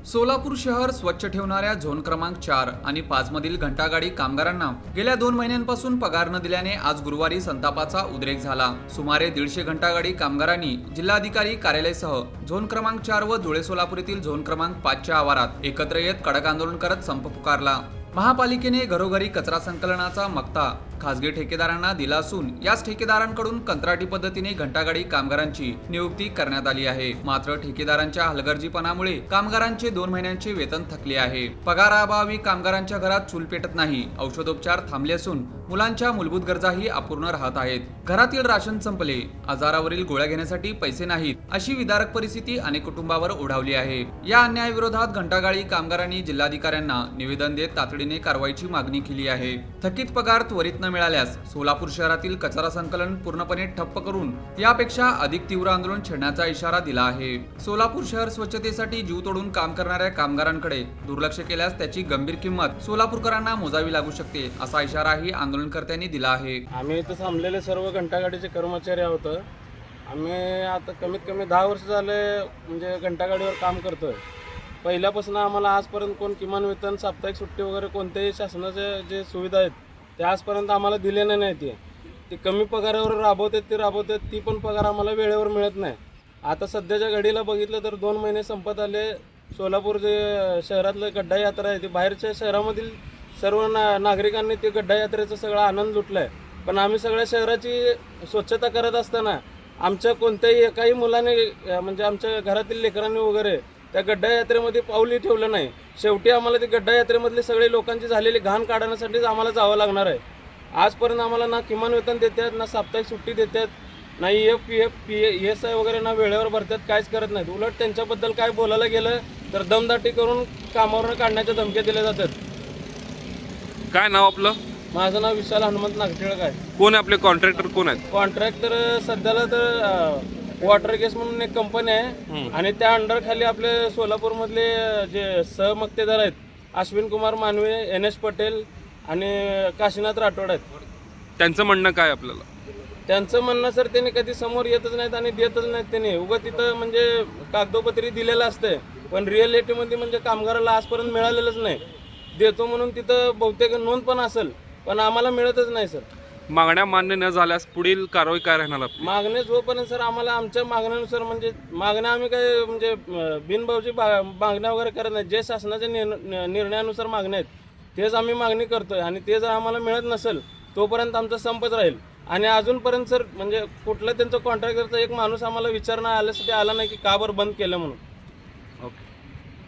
सोलापूर शहर स्वच्छ ठेवणाऱ्या झोन क्रमांक 4 आणि 5 मधील घंटागाडी कामगारांना गेल्या 2 महिन्यांपासून पगार न दिल्याने आज गुरुवारी संतापाचा उद्रेक झाला। सुमारे 150 घंटागाडी कामगारांनी जिल्हाधिकारी कार्यालयासह झोन क्रमांक 4 व जुळे सोलापूर येथील झोन क्रमांक 5 च्या आवारात एकत्र येत कडक आंदोलन करत संप पुकारला। महापालिकेने घरोघरी कचरा संकलनाचा मक्ता खासगी ठेकेदारांना दिला असून याच ठेकेदारांकडून कंत्राटी पद्धतीने घंटागाडी कामगारांची नियुक्ती करण्यात आली आहे। मात्र ठेकेदारांच्या हलगर्जीपणामुळे कामगारांचे 2 महिन्यांचे वेतन थकले आहे। पगाराअभावी कामगारांच्या घरात चूल पेटत नाही, औषधोपचार थांबले असून मुलांच्या मूलभूत गरजाही अपूर्ण राहत आहेत। घरातील राशन संपले, आजारावरील गोळ्या घेण्यासाठी पैसे नाहीत, अशी विदारक परिस्थिती अनेक कुटुंबावर ओढावली आहे। या अन्यायाविरोधात घंटागाडी कामगारांनी जिल्हाधिकाऱ्यांना निवेदन देत तातडीने कारवाईची मागणी केली आहे। थकीत पगार त्वरित न मिळाल्यास सोलापूर शहरातील कचरा संकलन पूर्णपणे ठप्प करून यापेक्षा अधिक तीव्र आंदोलन छेडण्याचा इशारा दिला आहे। सोलापूर शहर स्वच्छतेसाठी जीव तोडून काम करणाऱ्या कामगारांकडे दुर्लक्ष केल्यास त्याची गंभीर किंमत सोलापूरकरांना मोजावी लागू शकते, असा इशाराही आंदोलनकर्त्यांनी दिला आहे। आम्ही इथं थांबलेले सर्व घंटागाडीचे कर्मचारी आहोत। आम्ही आता कमीत कमी 10 वर्ष झाले म्हणजे घंटागाडीवर काम करतोय। पहिल्यापासून आम्हाला आजपर्यंत कोण किमान वेतन, साप्ताहिक सुट्टी वगैरे कोणत्याही शासनाचे जे सुविधा आहेत ते आजपर्यंत आम्हाला दिलेल्या नाही। ते कमी पगारावर राबवतात ती पण पगार आम्हाला वेळेवर मिळत नाही। आता सध्याच्या घडीला बघितलं तर 2 महिने संपत आले। सोलापूर जे शहरातलं गड्डा यात्रा आहे ती बाहेरच्या शहरामधील सर्व नागरिकांनी ते गड्डा यात्रेचा सगळा आनंद लुटला आहे। पण आम्ही सगळ्या शहराची स्वच्छता करत असताना आमच्या कोणत्याही एकाही मुलाने म्हणजे आमच्या घरातील लेकरांनी वगैरे त्या गड्डा यात्रेमध्ये पाऊलही ठेवलं नाही। शेवटी आम्हाला ते गड्डा यात्रेमधले सगळे लोकांची झालेली घाण काढण्यासाठीच आम्हाला जावं लागणार आहे। आजपर्यंत आम्हाला ना किमान वेतन देतात, ना साप्ताहिक सुट्टी देतात, ना EFPF ESI वगैरे ना वेळेवर भरतात, काहीच करत नाहीत। उलट त्यांच्याबद्दल काय बोलायला गेलं तर दमदाटी करून कामावरून काढण्याच्या धमक्या दिल्या जातात। काय नाव आपलं? माझं नाव विशाल हनुमंत नागटिळक आहे। कोण आपले कॉन्ट्रॅक्टर कोण आहेत? कॉन्ट्रॅक्टर सध्याला तर वॉटर गॅस म्हणून एक कंपनी आहे आणि त्या अंडर खाली आपले सोलापूर मधले जे सहमक्तेदार आहेत अश्विन कुमार मानवे, NS पटेल आणि काशीनाथ राठोड आहेत। त्यांचं म्हणणं काय आपल्याला? त्यांचं म्हणणं सर त्यांनी कधी समोर येतच नाहीत आणि देतच नाहीत। त्यांनी उगाच तिथं म्हणजे कागदोपत्री दिलेलं असतंय पण रिअलिटीमध्ये म्हणजे कामगाराला आजपर्यंत मिळालेलंच नाही। देतो म्हणून तिथं बहुतेक नोंद पण असेल पण आम्हाला मिळतच नाही सर। मागण्या मान्य न झाल्यास पुढील कारवाई काय राहणार आपली? मागण्या जोपर्यंत सर आम्हाला आमच्या मागण्यानुसार म्हणजे मागण्या आम्ही काय म्हणजे बिनबावची मागण्या वगैरे करत नाही। जे शासनाच्या निर्णयानुसार मागण्या आहेत तेच आम्ही मागणी करतोय आणि ते जर आम्हाला मिळत नसेल तोपर्यंत आमचा संपच राहील। आणि अजूनपर्यंत सर म्हणजे कुठला त्यांचा कॉन्ट्रॅक्टरचा एक माणूस आम्हाला विचारणा आल्यासाठी आला नाही की का बरं बंद केलं म्हणून। ओके.